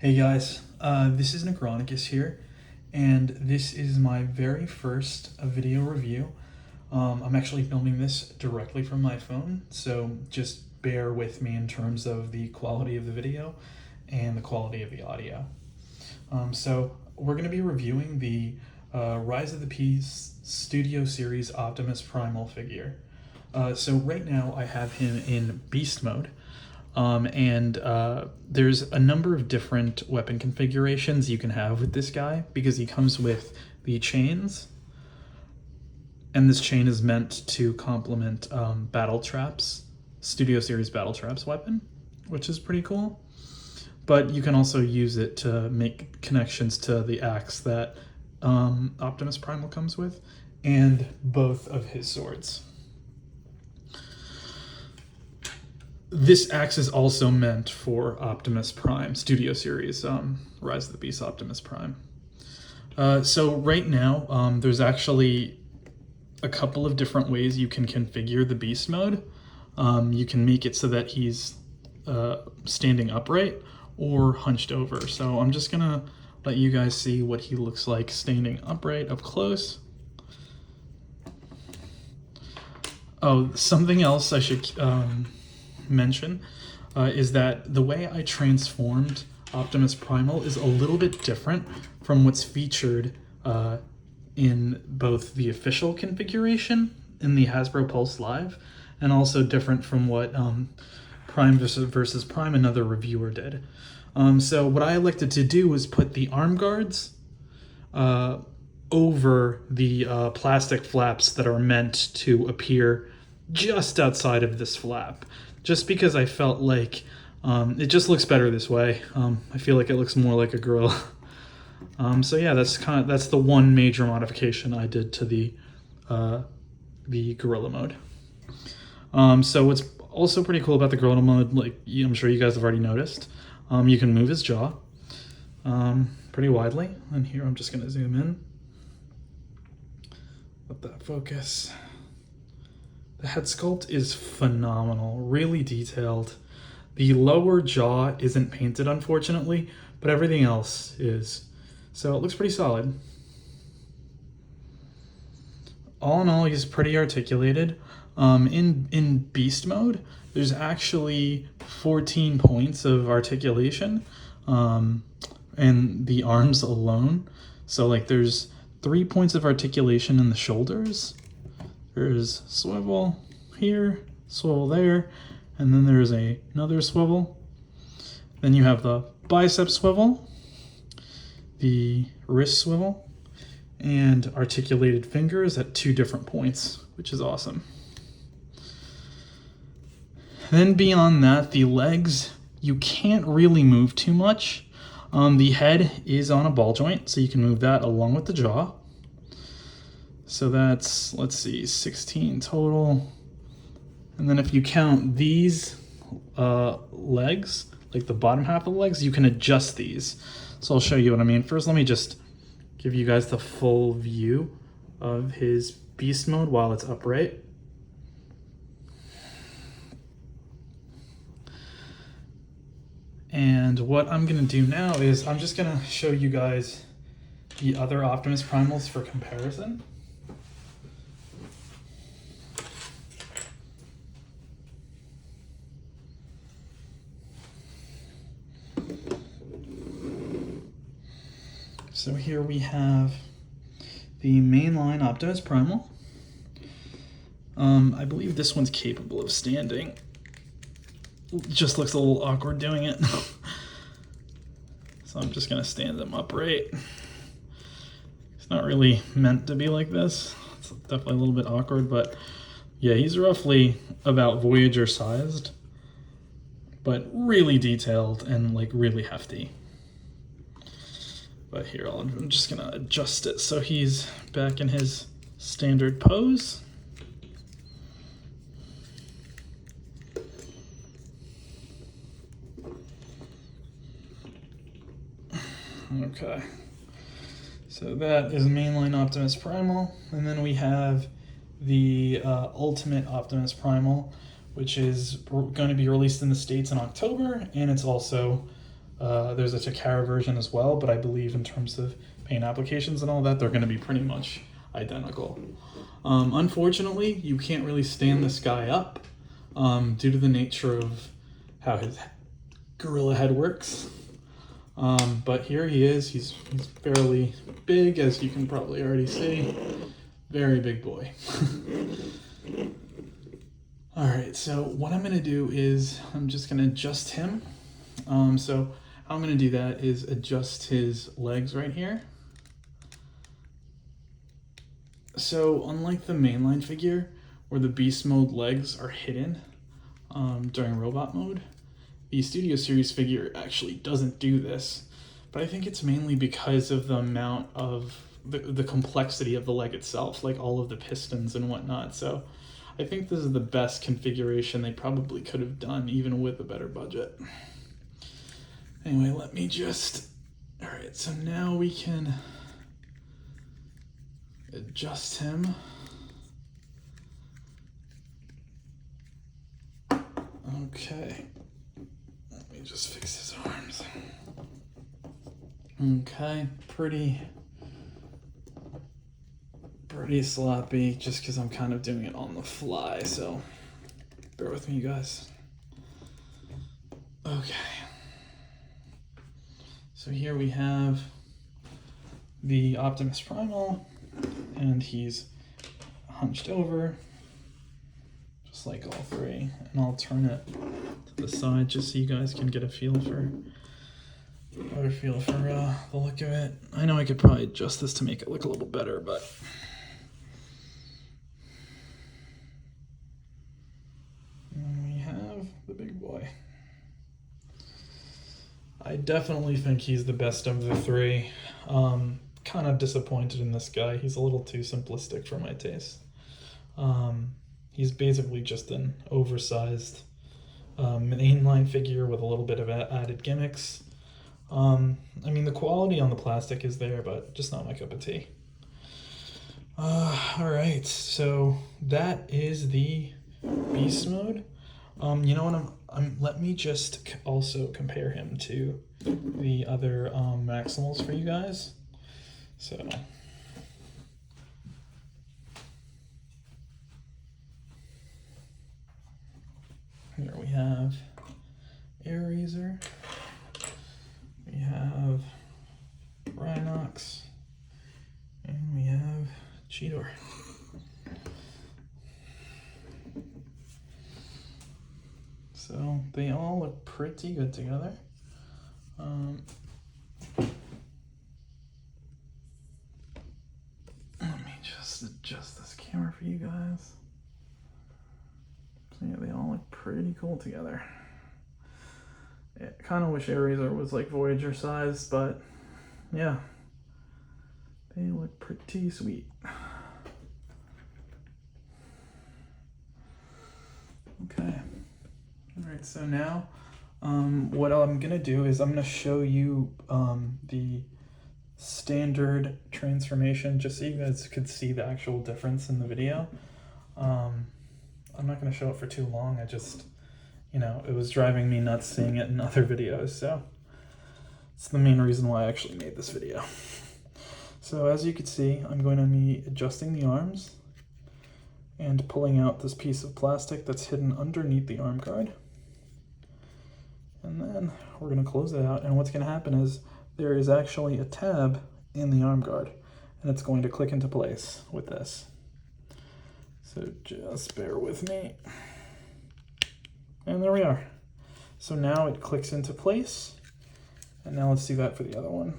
Hey guys, this is Necronicus here, and this is my very first video review. I'm actually filming this directly from my phone, so just bear with me in terms of the quality of the video and the quality of the audio. So we're going to be reviewing the Rise of the Peace Studio Series Optimus Primal figure. So right now I have him in Beast Mode. There's a number of different weapon configurations you can have with this guy because he comes with the chains, and this chain is meant to complement Battle Trap's Studio Series Battle Trap's weapon, which is pretty cool. But you can also use it to make connections to the axe that Optimus Primal comes with, and both of his swords. This axe is also meant for Optimus Prime, Studio Series, Rise of the Beast Optimus Prime. So right now, there's actually a couple of different ways you can configure the Beast mode. You can make it so that he's standing upright or hunched over. So I'm just gonna let you guys see what he looks like standing upright up close. Oh, something else I should mention is that the way I transformed Optimus Primal is a little bit different from what's featured in both the official configuration in the Hasbro Pulse Live, and also different from what Prime versus Prime, another reviewer, did. So what I elected to do was put the arm guards over the plastic flaps that are meant to appear just outside of this flap, just because I felt like it just looks better this way. I feel like it looks more like a gorilla. So yeah, that's the one major modification I did to the gorilla mode. So what's also pretty cool about the gorilla mode, like I'm sure you guys have already noticed, you can move his jaw pretty widely. And here I'm just gonna zoom in. Let that focus. The head sculpt is phenomenal, really detailed. The lower jaw isn't painted, unfortunately, but everything else is. So it looks pretty solid. All in all, he's pretty articulated. In beast mode, there's actually 14 points of articulation in the arms alone. So like there's 3 points of articulation in the shoulders. There's swivel here, swivel there, and then there's another swivel. Then you have the bicep swivel, the wrist swivel, and articulated fingers at 2 different points, which is awesome. Then beyond that, the legs, you can't really move too much. The head is on a ball joint, so you can move that along with the jaw. So that's, let's see, 16 total. And then if you count these legs, like the bottom half of the legs, you can adjust these. So I'll show you what I mean. First, let me just give you guys the full view of his beast mode while it's upright. And what I'm gonna do now is I'm just gonna show you guys the other Optimus Primals for comparison. So here we have the mainline Optimus Primal. I believe this one's capable of standing. It just looks a little awkward doing it. So I'm just gonna stand him upright. It's not really meant to be like this. It's definitely a little bit awkward, but yeah, he's roughly about Voyager sized, but really detailed and like really hefty. But here, I'm just gonna adjust it so he's back in his standard pose. Okay, so that is mainline Optimus Primal, and then we have the Ultimate Optimus Primal, which is going to be released in the States in October, and it's also There's a Takara version as well, but I believe in terms of paint applications and all that, they're going to be pretty much identical. Unfortunately, you can't really stand this guy up due to the nature of how his gorilla head works. But here he is. He's fairly big, as you can probably already see. Very big boy. All right, so what I'm gonna do is I'm just gonna adjust him. So how I'm gonna do that is adjust his legs right here. So unlike the mainline figure, where the beast mode legs are hidden during robot mode, the Studio Series figure actually doesn't do this. But I think it's mainly because of the amount of the complexity of the leg itself, like all of the pistons and whatnot. So I think this is the best configuration they probably could have done, even with a better budget. Anyway, let me just... All right, so now we can adjust him. Okay. Let me just fix his arms. Okay, pretty sloppy, just because I'm kind of doing it on the fly, so bear with me, you guys. Okay. So here we have the Optimus Primal, and he's hunched over, just like all three. And I'll turn it to the side just so you guys can get a feel for the look of it. I know I could probably adjust this to make it look a little better, but and then we have the big boy. I definitely think he's the best of the three. Kind of disappointed in this guy. He's a little too simplistic for my taste. He's basically just an oversized mainline figure with a little bit of added gimmicks. I mean, the quality on the plastic is there, but just not my cup of tea. All right, so that is the beast mode. You know what? Let me just also compare him to the other Maximals for you guys. So here we have Airazor. We have Rhinox, and we have Cheetor. So they all look pretty good together. Let me just adjust this camera for you guys. So yeah, they all look pretty cool together. I kind of wish Airazor was like Voyager sized, but yeah, they look pretty sweet. Okay, all right, so now what I'm gonna do is I'm gonna show you the standard transformation just so you guys could see the actual difference in the video. I'm not gonna show it for too long. I just, you know, it was driving me nuts seeing it in other videos, so it's the main reason why I actually made this video. So as you can see, I'm going to be adjusting the arms and pulling out this piece of plastic that's hidden underneath the arm guard. And then we're going to close it out, and what's going to happen is there is actually a tab in the arm guard, and it's going to click into place with this. So just bear with me. And there we are. So now it clicks into place. And now let's do that for the other one.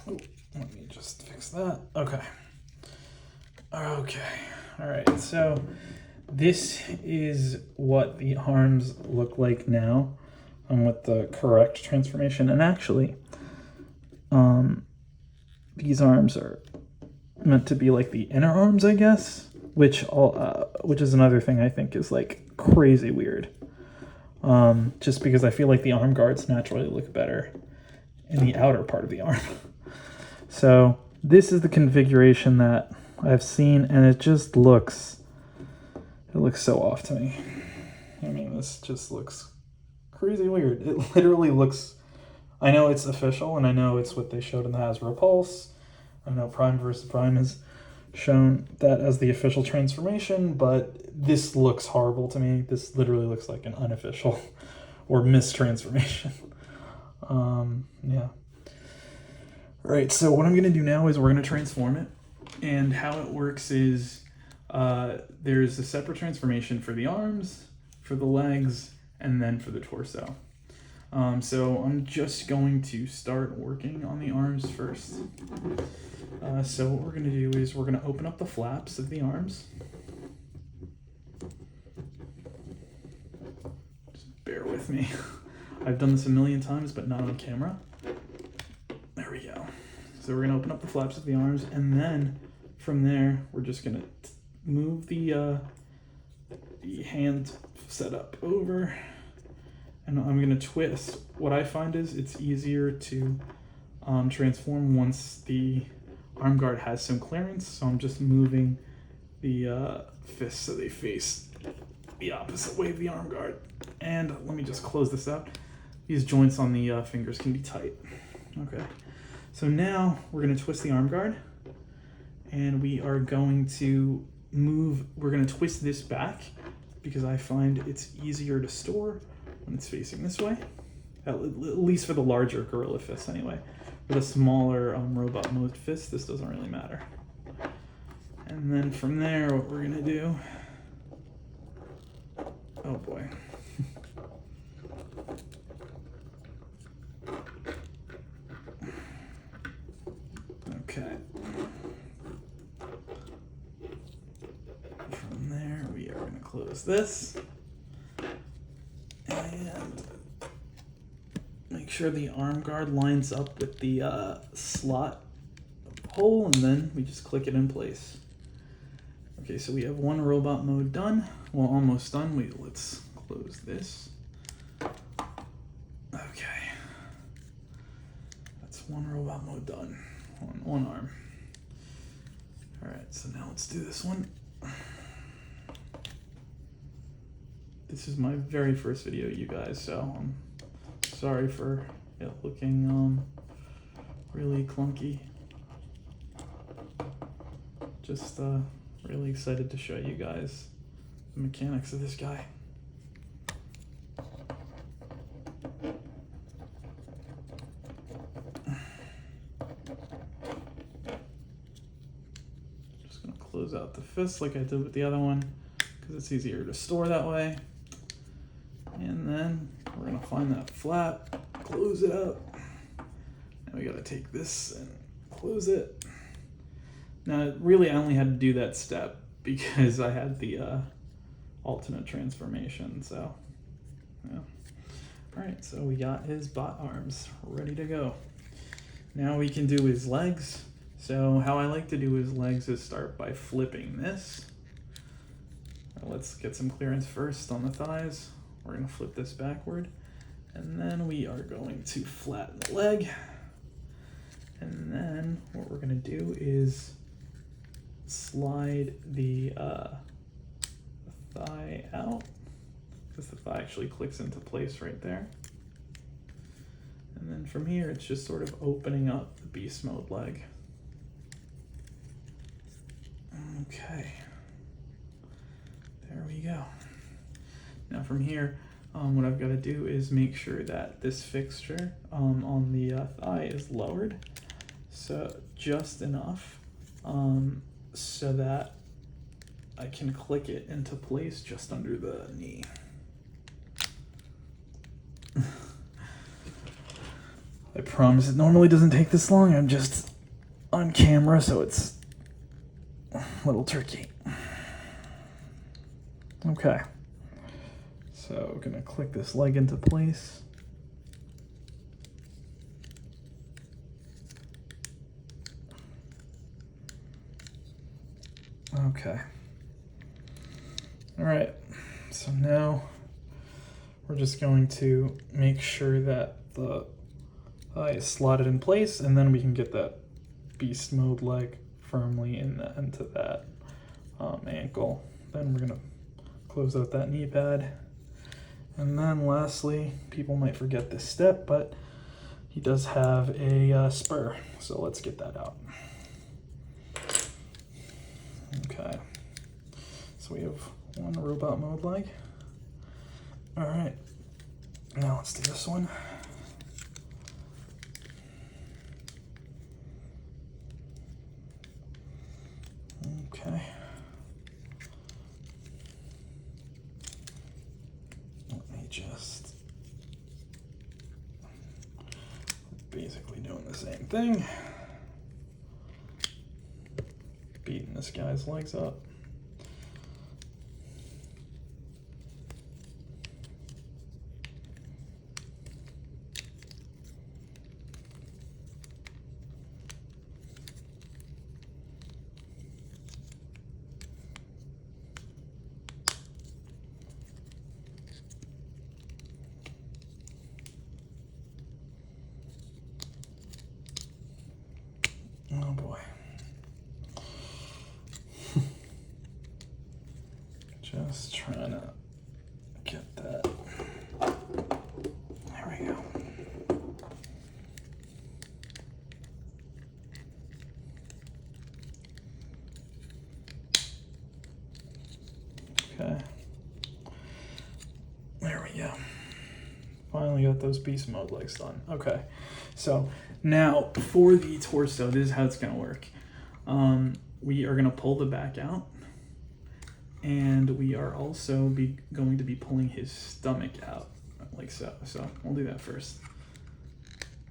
Oh, let me just fix that. Okay. Okay. All right. So this is what the arms look like now with the correct transformation. And actually, these arms are meant to be like the inner arms, I guess, which is another thing I think is like crazy weird. just because I feel like the arm guards naturally look better in the outer part of the arm. So this is the configuration that I've seen, and it just looks so off to me. I mean, this just looks crazy weird. It literally looks, I know it's official, and I know it's what they showed in the Hasbro Pulse. I know Prime vs. Prime has shown that as the official transformation, but this looks horrible to me. This literally looks like an unofficial or mistransformation. Yeah. All right, so what I'm going to do now is we're going to transform it. And how it works is there's a separate transformation for the arms, for the legs, and then for the torso. So I'm just going to start working on the arms first. So what we're going to do is we're going to open up the flaps of the arms. Just bear with me. I've done this a million times, but not on camera. There we go. So we're going to open up the flaps of the arms, and then from there, we're just going to move the hand setup over, and I'm going to twist. What I find is it's easier to transform once the arm guard has some clearance, so I'm just moving the fists so they face the opposite way of the arm guard. And let me just close this out. These joints on the fingers can be tight. Okay, so now we're going to twist the arm guard, and we are going to we're going to twist this back because I find it's easier to store when it's facing this way, at least for the larger gorilla fist anyway. For the smaller robot mode fist, this doesn't really matter. And then from there, what we're going to do, oh boy. Okay. From there, we are going to close this and make sure the arm guard lines up with the slot hole, and then we just click it in place. Okay, so we have one robot mode done. Well, almost done. Wait, let's close this. Okay. That's one robot mode done. One arm. All right, so now let's do this one. This is my very first video, you guys, so I'm sorry for it looking really clunky. Just really excited to show you guys the mechanics of this guy. Just gonna close out the fist like I did with the other one because it's easier to store that way. And then we're gonna find that flap, close it up. Now we gotta take this and close it. Now, really, I only had to do that step because I had the alternate transformation, so, yeah. All right, so we got his bot arms ready to go. Now we can do his legs. So how I like to do his legs is start by flipping this. Now let's get some clearance first on the thighs. We're gonna flip this backward, and then we are going to flatten the leg. And then what we're gonna do is slide the thigh out, because the thigh actually clicks into place right there. And then from here, it's just sort of opening up the beast mode leg. Okay, there we go. Now from here, what I've got to do is make sure that this fixture on the thigh is lowered, so just enough so that I can click it into place just under the knee. I promise it normally doesn't take this long. I'm just on camera, so it's a little tricky. Okay. So I'm gonna click this leg into place. Okay. All right. So now we're just going to make sure that the thigh is slotted in place, and then we can get that beast mode leg firmly into that ankle. Then we're gonna close out that knee pad. And then lastly, people might forget this step, but he does have a spur, so let's get that out. Okay, so we have one robot mode leg. All right, now let's do this one. Okay. Let me just, basically doing the same thing. Beating this guy's legs up. Oh boy. Just trying to get that. There we go. Okay. There we go. Finally got those beast mode legs done. Okay. So now for the torso, this is how it's going to work. We are going to pull the back out, and we are also going to be pulling his stomach out like so. So we'll do that first.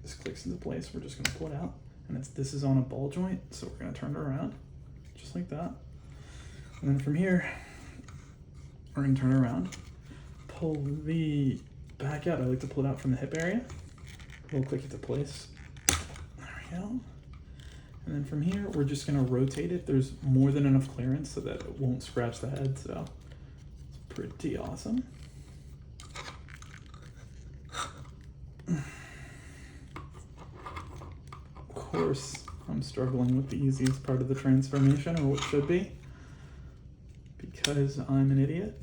This clicks into place. We're just going to pull it out, and this is on a ball joint, so we're going to turn it around just like that. And then from here, we're going to turn it around, pull the back out. I like to pull it out from the hip area. We'll click it to place. There we go. And then from here, we're just gonna rotate it. There's more than enough clearance so that it won't scratch the head, so it's pretty awesome. Of course, I'm struggling with the easiest part of the transformation, or what should be, because I'm an idiot.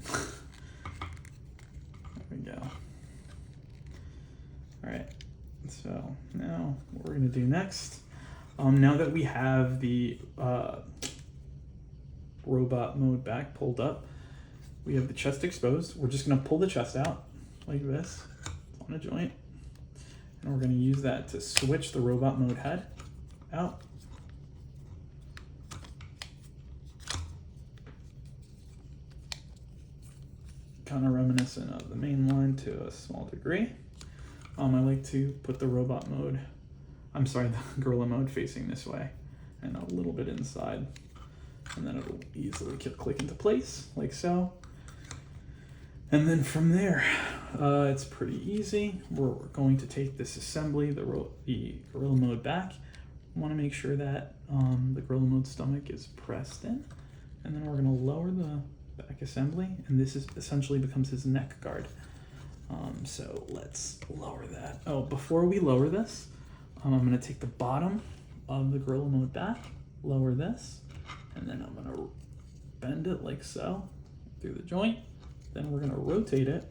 There we go. All right. So now what we're going to do next, now that we have the robot mode back pulled up, we have the chest exposed. We're just going to pull the chest out like this on a joint, and we're going to use that to switch the robot mode head out. Kind of reminiscent of the main line to a small degree. I like to put the robot mode, the gorilla mode facing this way and a little bit inside, and then it'll easily click into place like so. And then from there, it's pretty easy. We're going to take this assembly, the gorilla mode back. We want to make sure that the gorilla mode stomach is pressed in, and then we're going to lower the back assembly, and this essentially becomes his neck guard. So let's lower that. Oh, before we lower this, I'm going to take the bottom of the gorilla mode back, lower this, and then I'm going to bend it like so through the joint. Then we're going to rotate it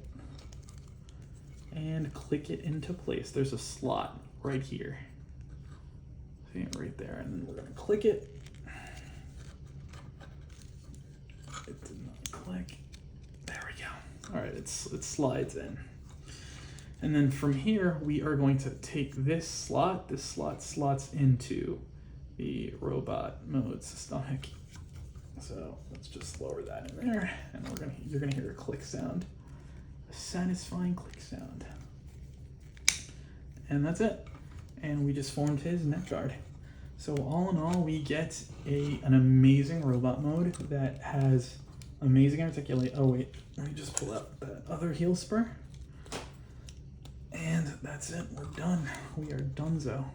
and click it into place. There's a slot right here. See it right there, and then we're going to click it. It did not click. There we go. All right, it slides in. And then from here, we are going to take this slot. This slot slots into the robot mode's stomach. So let's just lower that in there, and you're gonna hear a click sound, a satisfying click sound. And that's it. And we just formed his neck guard. So all in all, we get an amazing robot mode that has amazing articulate. Oh wait, let me just pull out that other heel spur. And that's it, we're done. We are donezo.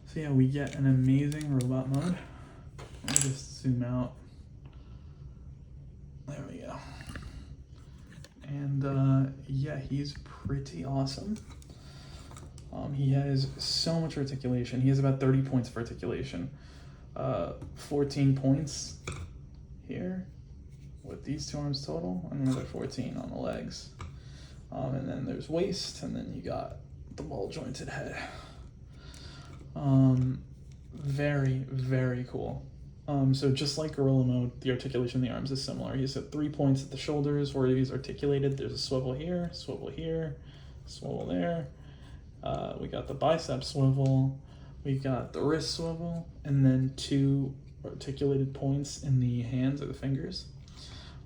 So yeah, we get an amazing robot mode. Let me just zoom out. There we go. And yeah, he's pretty awesome. He has so much articulation. He has about 30 points of articulation. 14 points here with these two arms total, and another 14 on the legs. And then there's waist, and then you got the ball jointed head. Very, very cool. So just like Gorilla Mode, the articulation in the arms is similar. He's at 3 points at the shoulders where he's articulated. There's a swivel here, swivel there. We got the bicep swivel, we got the wrist swivel, and then 2 articulated points in the hands or the fingers.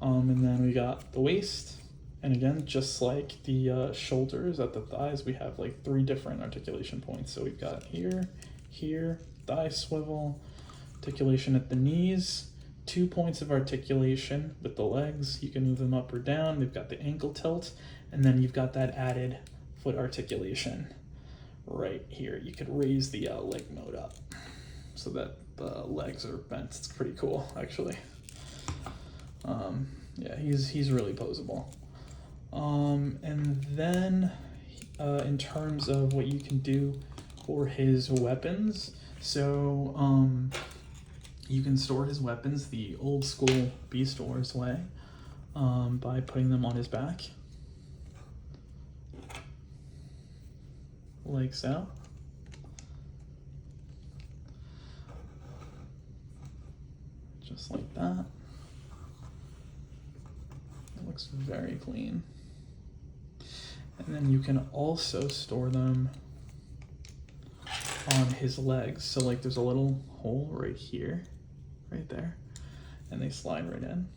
And then we got the waist, and again, just like the shoulders at the thighs, we have like 3 different articulation points. So we've got here, thigh swivel, articulation at the knees, 2 points of articulation with the legs. You can move them up or down. They've got the ankle tilt, and then you've got that added foot articulation right here. You could raise the leg mode up so that the legs are bent. It's pretty cool, actually. Yeah, he's really posable. And then in terms of what you can do for his weapons, so you can store his weapons the old school Beast Wars way by putting them on his back, like so. Just like that. It looks very clean. And then you can also store them on his legs. So like there's a little hole right here, right there, and they slide right in.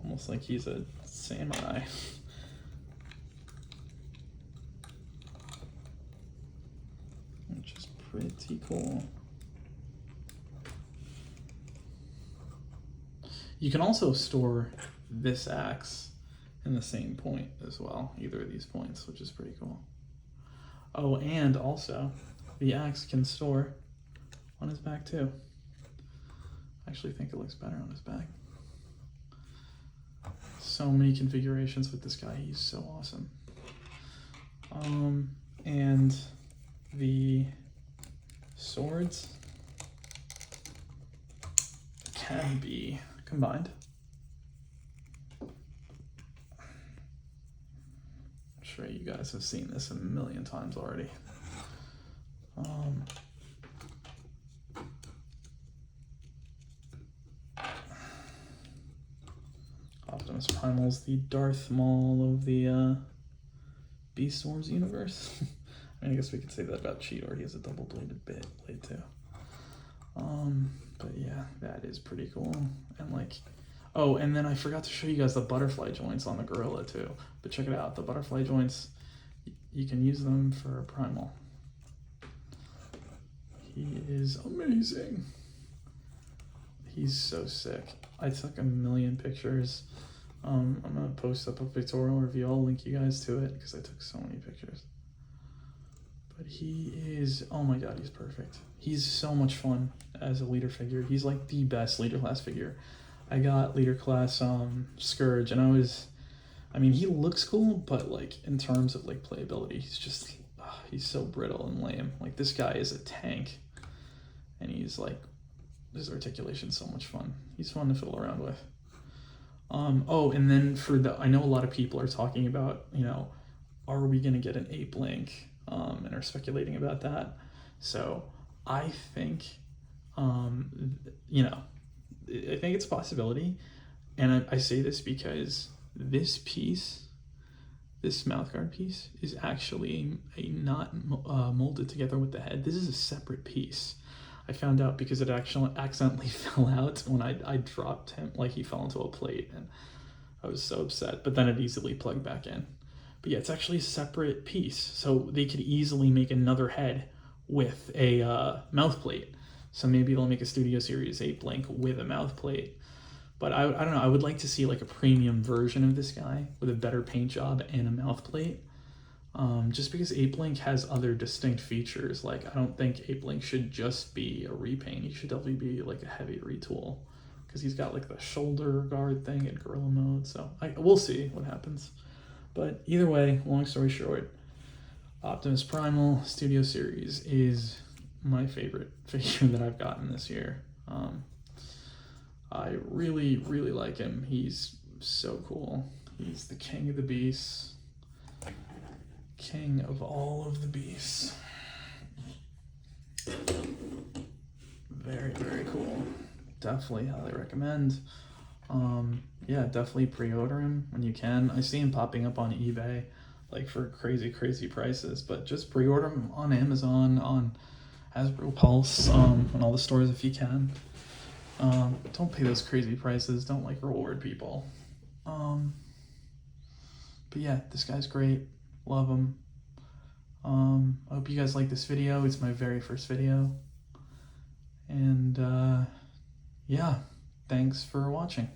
Almost like he's a samurai. Which is pretty cool. You can also store this axe in the same point as well, either of these points, which is pretty cool. Oh, and also the axe can store on his back too. I actually think it looks better on his back. So many configurations with this guy. He's so awesome. And the swords can be combined. I'm sure you guys have seen this a million times already. Optimus Primal's the Darth Maul of the Beast Wars universe. I mean, I guess we could say that about Cheetor. He has a double-bladed blade too. But yeah, that is pretty cool. And like, oh, and then I forgot to show you guys the butterfly joints on the gorilla too. But check it out, the butterfly joints, you can use them for Primal. He is amazing. He's so sick. I took a million pictures. I'm gonna post up a pictorial review. I'll link you guys to it because I took so many pictures. But he is, oh my god, he's perfect. He's so much fun as a leader figure. He's like the best leader class figure. I got leader class Scourge, and I mean, he looks cool, but like in terms of like playability, he's just, he's so brittle and lame. Like this guy is a tank, and he's like, his articulation's so much fun. He's fun to fiddle around with. Oh, and then I know a lot of people are talking about, you know, are we gonna get an Ape Link? And are speculating about that. So I think, you know, I think it's a possibility. And I say this because this piece, this mouthguard piece, is actually not molded together with the head. This is a separate piece. I found out because it actually accidentally fell out when I dropped him, like he fell into a plate, and I was so upset, but then it easily plugged back in. But yeah, it's actually a separate piece, so they could easily make another head with a mouth plate. So maybe they'll make a Studio Series 8 Blink with a mouth plate. But I don't know, I would like to see like a premium version of this guy with a better paint job and a mouth plate. Just because Ape Link has other distinct features. Like, I don't think Ape Link should just be a repaint. He should definitely be like a heavy retool, because he's got like the shoulder guard thing in gorilla mode. So we'll see what happens. But either way, long story short, Optimus Primal Studio Series is my favorite figure that I've gotten this year. I really, really like him. He's so cool. He's the king of the beasts. King of all of the beasts. Very, very cool. Definitely highly recommend. Yeah, definitely pre-order him when you can. I see him popping up on eBay like for crazy, crazy prices, but just pre-order them on Amazon, on Hasbro Pulse, and all the stores if you can. Don't pay those crazy prices. Don't like reward people. But yeah, this guy's great. Love him. I hope you guys like this video. It's my very first video. And yeah, thanks for watching.